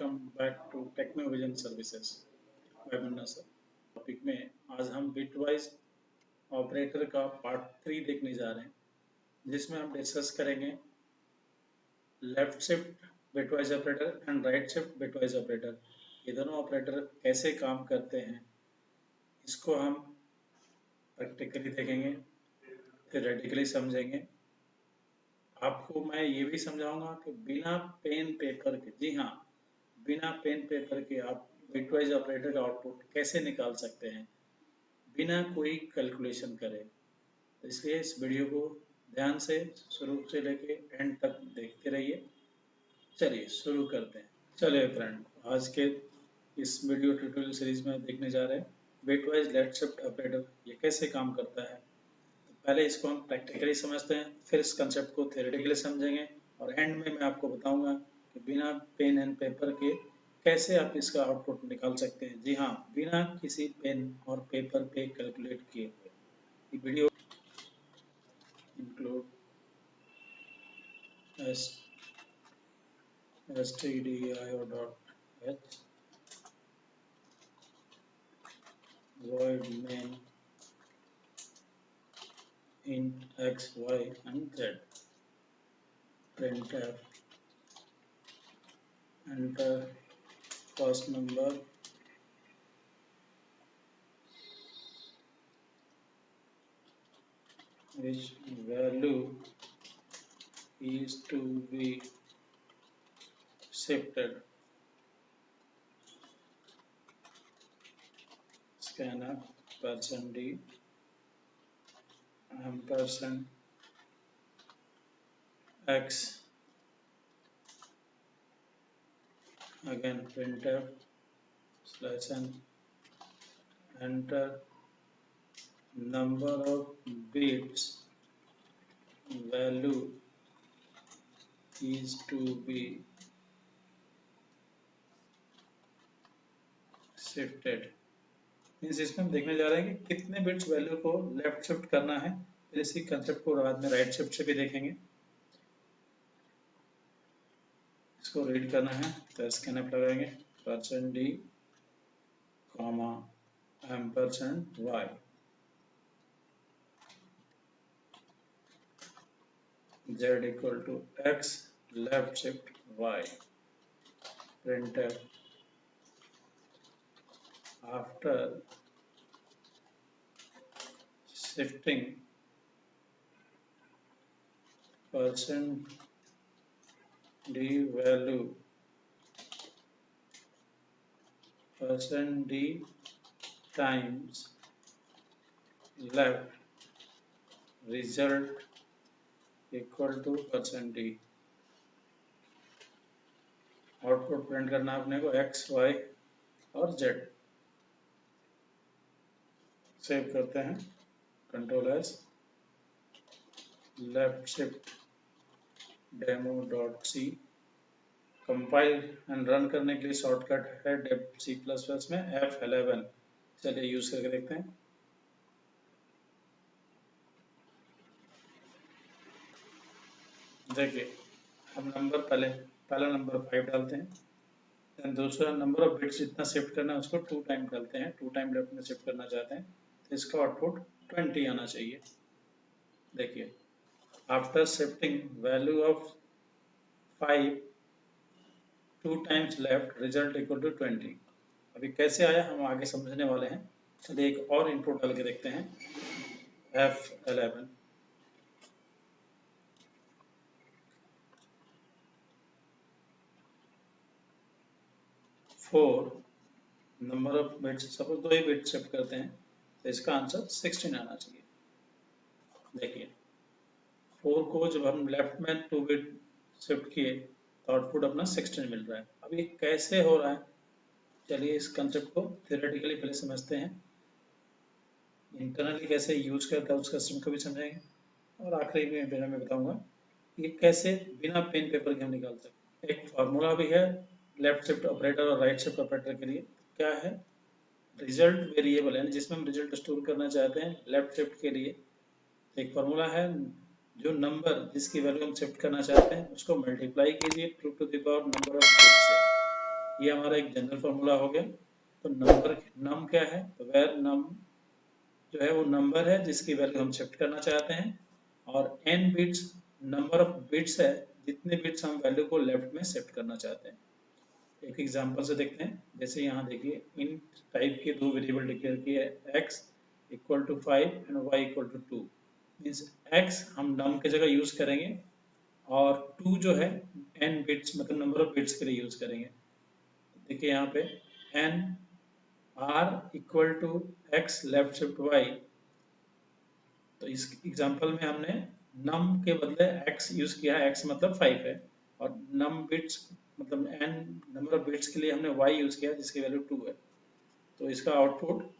Welcome back to Technovision services webinar sir. Topic में आज हम बिटवाइज ऑपरेटर का पार्ट 3 देखने जा रहे हैं, जिसमें हम डिस्कस करेंगे left shift bitwise operator and right shift bitwise operator. ये दोनों ऑपरेटर कैसे काम करते हैं, इसको हम प्रैक्टिकली देखेंगे, थ्योरेटिकली समझेंगे। आपको मैं ये भी समझाऊंगा कि बिना पेन पेपर के, जी हाँ, बिना पेन पेपर के आप बिटवाइज ऑपरेटर का आउटपुट कैसे निकाल सकते हैं बिना कोई कैलकुलेशन करे। इसलिए इस वीडियो को ध्यान से शुरू से लेके एंड तक देखते रहिए। चलिए शुरू करते हैं। चलिए फ्रेंड, आज के इस वीडियो ट्यूटोरियल सीरीज में देखने जा रहे हैं बिटवाइज लेफ्ट शिफ्ट ऑपरेटर ये कैसे काम करता है। पहले इसको हम प्रैक्टिकली समझते हैं, फिर इस कंसेप्ट को थ्योरेटिकली समझेंगे और एंड में मैं आपको बताऊंगा कि बिना पेन एंड पेपर के कैसे आप इसका आउटपुट निकाल सकते हैं। जी हाँ, बिना किसी पेन और पेपर पे कैलकुलेट किए हुए। ये video include stdio.h void main int x, y and z, printf, enter first number which value is to be shifted, scanf %d ampersand x, again printf /n, enter number of bits value is to be shifted। इसमें हम देखने जा रहे हैं कि कितने bits value को left shift करना है। फिर इसी कंसेप्ट को बाद में राइट शिफ्ट से भी देखेंगे। इसको रीड करना है तो स्कैनफ लगाएंगे %d ampersand y, z equal to x, left shift y, printf after shifting %d value %d times left, result equal to %d। Output print करना अपने को x, y और z। सेव करते हैं, control S, left shift demo.c। Compile and run करने के लिए shortcut है C++ में F11। चलिए यूज करके देखते हैं। देखिए, हम नंबर पहला नंबर 5 डालते हैं, देन दूसरा नंबर ऑफ बिट्स जितना शिफ्ट करना है उसको 2 टाइम डालते हैं। 2 टाइम लेफ्ट में शिफ्ट करना चाहते हैं तो इसका आउटपुट 20 आना चाहिए। देखिए, after shifting value of 5 2 times left, result equal to 20। अभी कैसे आया हम आगे समझने वाले हैं। चलिए एक और इनपुट डाल के देखते हैं, F11। Number of bits, suppose 2 he bit shift करते हैं तो इसका आंसर 16 आना चाहिए। देखिए, 4 को जब हम लेफ्ट में 2 बिट शिफ्ट किए तो आउटपुट अपना 16 मिल रहा है। अब ये कैसे हो रहा है, चलिए इस कंसेप्ट को थ्योरेटिकली पहले समझते हैं, इंटरनली कैसे यूज करता है उस सिस्टम को भी समझेंगे और आखिरी में मैं बताऊंगा ये कैसे बिना पेन पेपर के हम निकाल सकते हैं। एक फार्मूला भी है लेफ्ट शिफ्ट ऑपरेटर और राइट शिफ्ट ऑपरेटर के लिए। क्या है, रिजल्ट वेरिएबल है जिसमें हम रिजल्ट स्टोर करना चाहते हैं। लेफ्ट शिफ्ट के लिए एक फार्मूला है, जो नंबर जिसकी वैल्यू हम शिफ्ट करना चाहते हैं उसको मल्टीप्लाई कीजिए 2 to the power number of bits से। ये हमारा एक जनरल फॉर्मूला हो गया। तो नंबर नम क्या है, तो वेयर नम जो है वो नंबर है जिसकी वैल्यू हम शिफ्ट करना चाहते हैं, और n bits number of bits है जितने बिट्स हम वैल्यू को लेफ्ट में शिफ्ट करना चाहते हैं। एक एग्जांपल से देखते हैं, जैसे यहाँ देखिए इंट टाइप के दो वेरिएबल डिक्लेयर किए, x equal to 5 and y equal to 2। Means x हम नम की जगह यूज करेंगे और 2 जो है n बिट्स मतलब नंबर ऑफ बिट्स के लिए यूज करेंगे। देखिए यहाँ पे n r equal to x left shift y, तो इस एग्जांपल में हमने नम के बदले x यूज किया है, x मतलब 5 है, और नम बिट्स मतलब n नंबर ऑफ बिट्स के लिए हमने y यूज किया जिसकी वैल्यू 2 है। तो इसका आउटपुट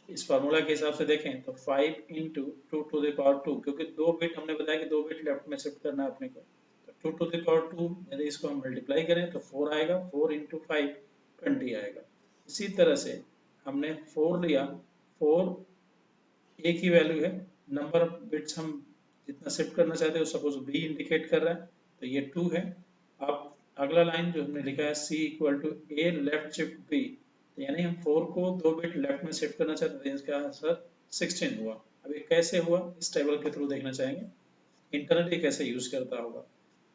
इस फार्मूला के हिसाब से देखें तो 5 इंटू 2 टू द पावर 2, क्योंकि दो बिट हमने बताया कि दो बिट लेफ्ट में शिफ्ट करना है अपने को, तो 2 टू द पावर 2 यदि इसको हम मल्टीप्लाई करें तो 4 आएगा, 4 इंटू 5 20 आएगा। इसी तरह से हमने 4 लिया, 4 एक ही वैल्यू है, नंबर ऑफ बिट्स हम जितना शिफ्ट करना चाहते हैं सपोज बी इंडिकेट कर रहा है तो ये 2 है। अब अगला लाइन जो हमने लिखा है C equal to A left shift B, यानी हम 4 को 2 बिट लेफ्ट में शिफ्ट करना चाहते हैं, इसका आंसर 16 हुआ। अब ये कैसे हुआ इस टेबल के थ्रू देखना चाहेंगे, इंटरनली कैसे यूज करता होगा।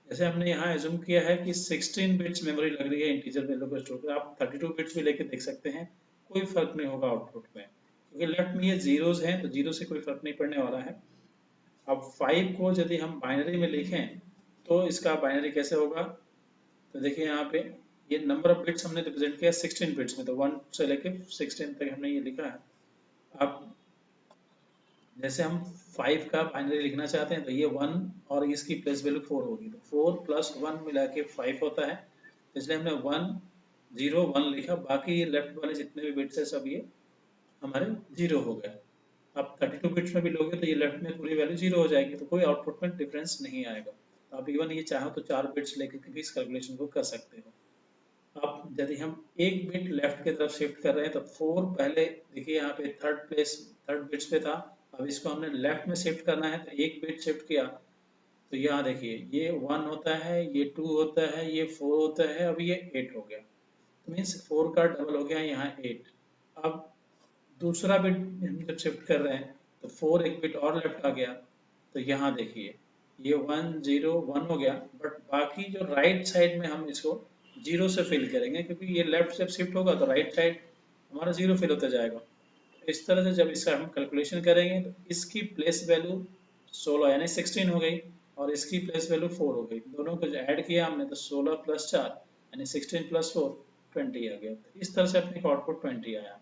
जैसे हमने यहाँ एज्यूम किया है कि 16 बिट्स मेमोरी लग रही है इंटीजर वैल्यू को स्टोर कर, आप 32 बिट्स भी लेके देख सकते हैं, कोई फर्क नहीं होगा आउटपुट में, क्योंकि लेफ्ट में ये जीरोस हैं तो जीरो से कोई फर्क नहीं पड़ने वाला है। अब 5 को यदि हम बाइनरी में लिखें तो इसका बाइनरी कैसे होगा, तो देखिए यहाँ पे ये नंबर ऑफ बिट्स हमने रिप्रेजेंट किया 16 बिट्स में, तो 1 से लेके 16 तक हमने ये लिखा है। अब जैसे हम 5 का बाइनरी लिखना चाहते हैं तो ये 1 और इसकी प्लेस वैल्यू 4 होगी, तो 4 प्लस 1 मिला के 5 होता है, इसलिए हमने 1 0 1 लिखा, बाकी ये लेफ्ट वाले जितने भी बिट्स है सब ये हमारे 0 हो गए। आप 32 बिट्स में भी लोगे तो ये लेफ्ट में पूरी वैल्यू 0 हो जाएगी, तो कोई आउटपुट में डिफरेंस नहीं आएगा। तो आप इवन ये चाहो तो 4 बिट्स लेकर भी इस कैलकुलेशन को कर सकते हो। अब यदि हम एक बिट लेफ्ट की तरफ शिफ्ट कर रहे हैं तो 4 पहले देखिए यहाँ पे थर्ड बिट्स पे था, अब इसको हमने लेफ्ट में शिफ्ट करना है तो एक बिट शिफ्ट किया, तो यहाँ देखिए ये 1 होता है, ये 2 होता है, ये 4 होता है, अब ये 8 हो गया, तो मीन्स 4 का डबल हो गया यहाँ 8। अब दूसरा बिट हम जब शिफ्ट कर रहे हैं तो 4 एक बिट और लेफ्ट आ गया, तो यहाँ देखिए ये 1 0 1 हो गया, बट बाकी जो राइट साइड में हम इसको 0 से फिल करेंगे, क्योंकि ये लेफ्ट से शिफ्ट होगा तो राइट साइड हमारा 0 फिल होता जाएगा। इस तरह से जब इसका हम कैलकुलेशन करेंगे तो इसकी प्लेस वैल्यू 16 यानी 16 हो गई, और इसकी प्लेस वैल्यू 4 हो गई, दोनों को ऐड किया हमने तो 16 प्लस 4 यानी 16 प्लस 4 20 आ गया। तो इस तरह से अपने को आउटपुट 20 आया।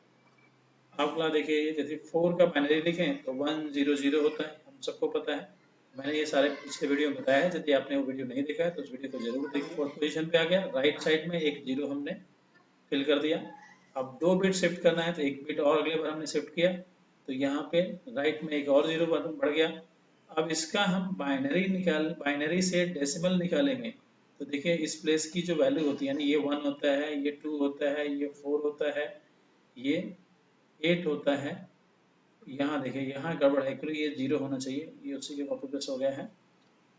अगला देखिए जैसे 4 का बाइनरी लिखें तो 1 0 0 होता है, हम सबको पता है, मैंने ये सारे पिछले वीडियो में बताया है, यदि आपने वो वीडियो नहीं देखा है तो उस वीडियो को जरूर देखिए। फोर्थ पोजीशन पे आ गया, राइट साइड में एक 0 हमने फिल कर दिया। अब 2 बिट शिफ्ट करना है तो एक बिट और अगले बार हमने शिफ्ट किया, तो यहाँ पे राइट में एक और 0 बढ़ गया। अब इसका हम बाइनरी से डेसिमल निकालेंगे, तो देखिए इस प्लेस की जो वैल्यू होती है, यानी ये 1 होता है, ये 2 होता है, ये 4 होता है, ये 8 होता है, यहाँ देखिए यहाँ गड़बड़ है, एक्चुअली ये 0 होना चाहिए, ये उसी के कॉपी पेस्ट हो गया है,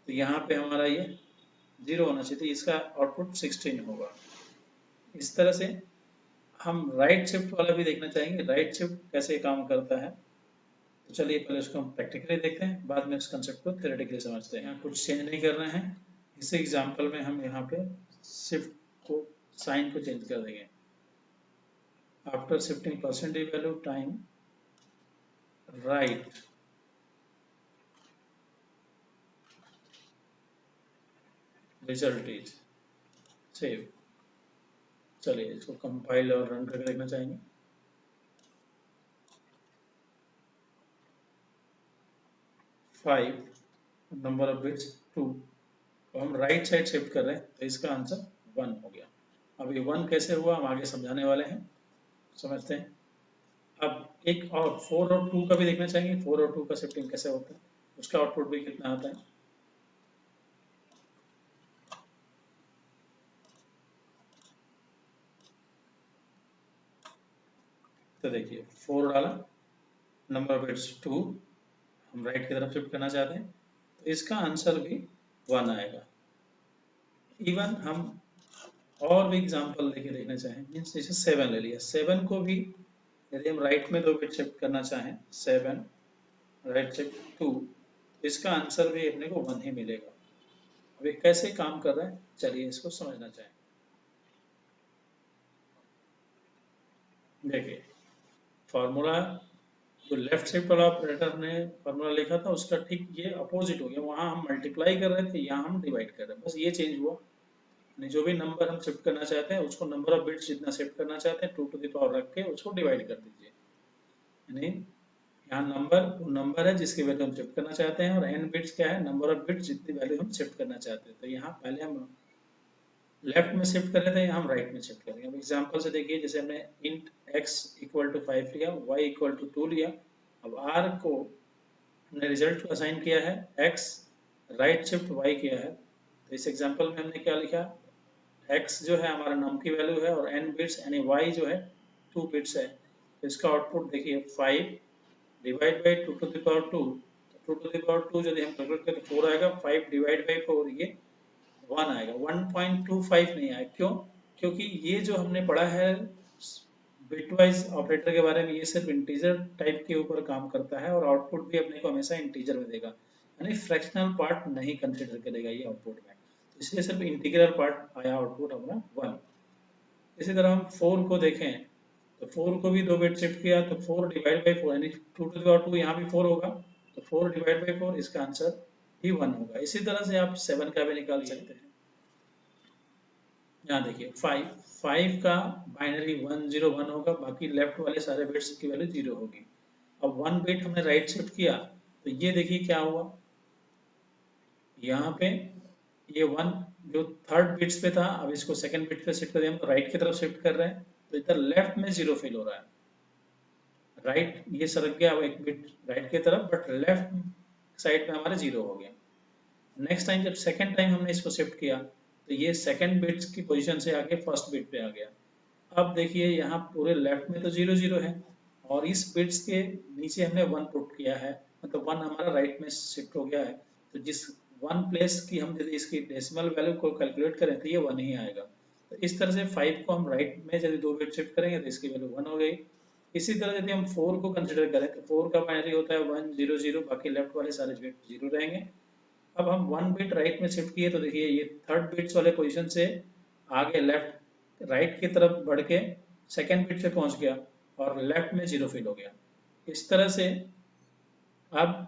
तो यहाँ पे हमारा ये 0 होना चाहिए, तो इसका आउटपुट 16 होगा। इस तरह से हम राइट शिफ्ट वाला भी देखना चाहेंगे, राइट शिफ्ट कैसे काम करता है, तो चलिए पहले उसको हम प्रैक्टिकली देखते हैं, बाद में इस कंसेप्ट को थ्योरेटिकली समझते हैं। यहाँ कुछ चेंज नहीं कर रहे हैं, इस एग्जाम्पल में हम यहाँ पे शिफ्ट को साइन को चेंज कर देंगे। After shifting percentage value time right result is save. चलिए इसको कंपाइल और रन करके देखना चाहेंगे। फाइव नंबर ऑफ बिट्स 2, तो हम राइट साइड शिफ्ट कर रहे हैं तो इसका आंसर 1 हो गया। अब ये 1 कैसे हुआ हम आगे समझाने वाले हैं, समझते हैं। अब एक और 4 और 2 का भी देखना चाहेंगे, 4 और 2 का शिफ्टिंग कैसे होता है, उसका आउटपुट भी कितना आता है। तो देखिए 4 डाला, नंबर ऑफ बिट्स 2, हम राइट की तरफ शिफ्ट करना चाहते हैं, तो इसका आंसर भी 1 आएगा। इवन हम और भी एग्जांपल लेके देखना चाहें, मीन्स जैसे 7 ले लिया, 7 को भी यदि हम राइट में 2 बिट शिफ्ट करना चाहें, 7 राइट शिफ्ट 2, इसका आंसर भी अपने को 1 ही मिलेगा। अब ये कैसे काम कर रहा है, चलिए इसको समझना चाहें। देखिए फॉर्मूला, जो लेफ्ट शिफ्ट वाला ऑपरेटर ने फॉर्मूला लिखा था उसका ठीक ये अपोजिट हो गया, वहां हम मल्टीप्लाई कर रहे थे, यहाँ हम डिवाइड कर रहे हैं, बस ये चेंज हुआ। यानी जो भी नंबर हम शिफ्ट करना चाहते हैं उसको नंबर ऑफ बिट्स जितना शिफ्ट करना चाहते हैं 2 टू द पावर रख के उसको डिवाइड कर दीजिए। यानी यहाँ नंबर वो नंबर है जिसकी वैल्यू हम शिफ्ट करना चाहते हैं, और n बिट्स क्या है, नंबर ऑफ बिट्स जितनी वैल्यू हम शिफ्ट करना चाहते हैं। तो यहाँ पहले हम लेफ्ट में शिफ्ट कर रहे थे, यहाँ हम राइट में शिफ्ट करेंगे। अब एग्जांपल से देखिए, जैसे हमने इंट x इक्वल टू 5 लिया, y इक्वल टू 2 लिया। अब r को हमने रिजल्ट को असाइन किया है x, राइट शिफ्ट y किया है। तो इस एग्जांपल में हमने क्या लिखा, x जो है हमारा नम की वैल्यू है, और n बिट्स यानी y जो है 2 बिट्स है। तो इसका आउटपुट देखिए 5 divide by 2 to the power 2, 2 to the power 2 यदि हम कैलकुलेट करें तो 4 आएगा, 5 डिवाइड बाई 4 ये 1 आएगा, 1.25 नहीं आएगा। क्यों? क्योंकि ये जो हमने पढ़ा है बिटवाइज ऑपरेटर के बारे में, ये सिर्फ इंटीजर टाइप के ऊपर काम करता है, और आउटपुट भी अपने को हमेशा इंटीजर में देगा, यानी फ्रैक्शनल पार्ट नहीं कंसिडर करेगा ये आउटपुट में। तो इसलिए सिर्फ इंटीग्रल पार्ट आया आउटपुट हमारा 1। इसी तरह हम 4 को देखें, तो 4 को भी 2 बिट शिफ्ट किया, तो 4 डिवाइड बाई 4 यानी 2 टू द पावर 2, यहाँ भी 4 होगा, तो 4 डिवाइड बाई 4 इसका आंसर भी 1 होगा। इसी तरह से आप 7 का भी निकाल सकते हैं। यहाँ देखिए 5 का बाइनरी 101 होगा, बाकी लेफ्ट वाले सारे बिट्स की वैल्यू 0 होगी। अब 1 बिट हमने राइट शिफ्ट किया, तो ये देखिए क्या हुआ, यहाँ पे ये 1 जो थर्ड बिट्स पे था, अब इसको सेकंड बिट पे शिफ्ट कर दिया, हम तो राइट की तरफ शिफ्ट कर रहे हैं, तो इधर लेफ्ट में 0 फिल हो रहा है। राइट ये सरक गया अब एक बिट राइट की तरफ, बट लेफ्ट साइड में हमारे 0 हो गया। नेक्स्ट टाइम जब सेकंड टाइम हमने इसको शिफ्ट किया, तो ये सेकंड बिट्स की पोजीशन से आके फर्स्ट बिट पे आ गया। अब देखिए यहाँ पूरे लेफ्ट में तो 0 0 है, और इस बिट्स के नीचे हमने 1 पुट किया है, मतलब 1 हमारा राइट में शिफ्ट हो गया है। तो जिस 1 प्लेस की हम यदि इसकी डेसिमल वैल्यू को कैलकुलेट करें तो ये 1 ही आएगा। तो इस तरह से 5 को हम राइट में यदि 2 बिट शिफ्ट करेंगे तो इसकी वैल्यू 1 हो गई। इसी तरह यदि हम 4 को कंसिडर करें तो 4 का बाइनरी होता है 1 0 0, बाकी लेफ्ट वाले सारे बिट 0 रहेंगे। अब हम 1 बिट राइट में शिफ्ट किए, तो देखिए ये थर्ड बिट्स वाले पोजीशन से आगे लेफ्ट राइट की तरफ बढ़ के सेकंड बिट पे पहुंच गया, और लेफ्ट में 0 फिल हो गया। इस तरह से अब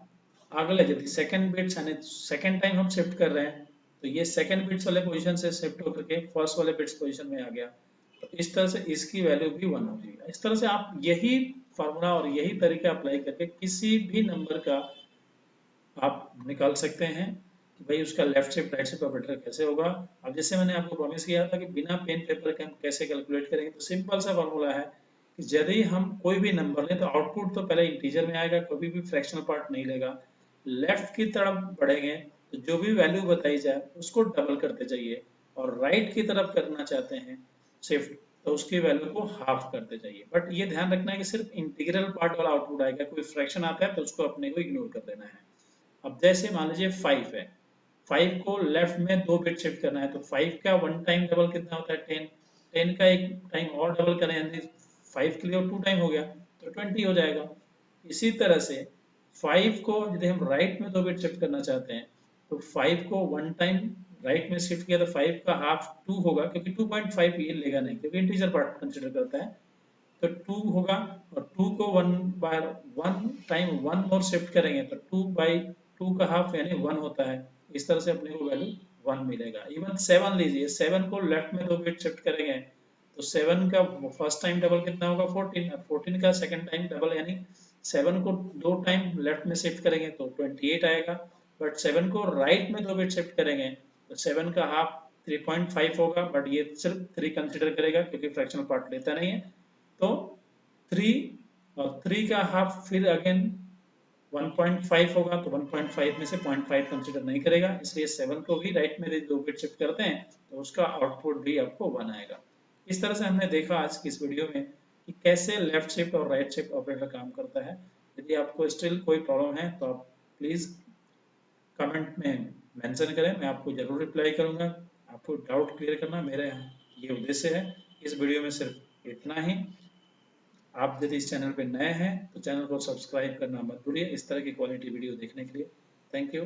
अगले यदि सेकंड बिट्स यानी सेकंड टाइम हम शिफ्ट कर रहे हैं, तो ये सेकंड बिट्स वाले पोजीशन से शिफ्ट होकर के फर्स्ट वाले बिट्स पोजीशन में आ गया। तो इस तरह से इसकी वैल्यू भी 1 हो जाएगी। इस तरह से आप यही फार्मूला और यही तरीका अप्लाई करके किसी भी नंबर का आप निकाल सकते हैं कि भाई उसका left shift right shift operator कैसे होगा। अब जैसे मैंने आपको प्रॉमिस किया था कि बिना पेन पेपर के हम कैसे कैलकुलेट करेंगे, तो सिंपल सा फॉर्मूला है कि यदि हम कोई भी नंबर लें तो आउटपुट तो पहले इंटीजर में आएगा, कभी भी फ्रैक्शनल पार्ट नहीं लेगा। लेफ्ट की तरफ बढ़ेंगे तो जो भी वैल्यू बताई जाए उसको डबल करते जाइए, और राइट की तरफ करना चाहते हैं शिफ्ट तो उसकी वैल्यू को हाफ करते जाइए। बट ये ध्यान रखना है कि सिर्फ इंटीग्रल पार्ट वाला आउटपुट आएगा, कोई फ्रैक्शन आता है तो उसको अपने को इग्नोर कर देना है। अब जैसे मान लीजिए 5 है, 5 को लेफ्ट में 2 बिट शिफ्ट करना है, तो 5 का वन टाइम डबल कितना होता है 10, 10 का एक टाइम और डबल करें यानी 5 के लिए 2 टाइम हो गया तो 20 हो जाएगा। इसी तरह से 5 को यदि हम राइट में 2 बिट शिफ्ट करना चाहते हैं, तो 5 को वन टाइम राइट में शिफ्ट किया तो 5 का हाफ 2 होगा, क्योंकि 2.5 ये लेगा नहीं क्योंकि इंटीजर पार्ट कंसिडर करता है, तो 2 होगा। और 2 को 1 बाय 1 टाइम 1 मोर शिफ्ट करेंगे तो 2 बाई 2 का हाफ यानी 1 होता है। इस तरह से अपने को वैल्यू 1 मिलेगा। इवन 7 लीजिए, 7 को लेफ्ट में 2 बिट शिफ्ट करेंगे तो 7 का फर्स्ट टाइम डबल कितना होगा 14, और 14 का सेकंड टाइम डबल यानी 7 को 2 टाइम लेफ्ट में शिफ्ट करेंगे तो 28 आएगा। बट 7 को राइट में 2 बिट शिफ्ट करेंगे तो 7 का हाफ 3.5 होगा, बट ये सिर्फ 3 कंसिडर करेगा क्योंकि फ्रैक्शनल पार्ट लेता नहीं है। तो 3 और 3 का हाफ फिर अगेन 1.5 होगा, तो 1.5 में से 0.5 कंसिडर नहीं करेगा, इसलिए 7 को भी राइट में 2 बिट शिफ्ट करते हैं तो उसका आउटपुट भी आपको 1 आएगा। इस तरह से हमने देखा आज की इस वीडियो में कि कैसे लेफ्ट शिफ्ट और राइट शिफ्ट ऑपरेटर काम करता है। यदि आपको स्टिल कोई प्रॉब्लम है तो आप प्लीज कमेंट में मेंशन करें, मैं आपको जरूर रिप्लाई करूंगा। आपको डाउट क्लियर करना मेरे ये उद्देश्य है। इस वीडियो में सिर्फ इतना ही। आप यदि इस चैनल पे नए हैं तो चैनल को सब्सक्राइब करना मत भूलिए इस तरह की क्वालिटी वीडियो देखने के लिए। Thank you.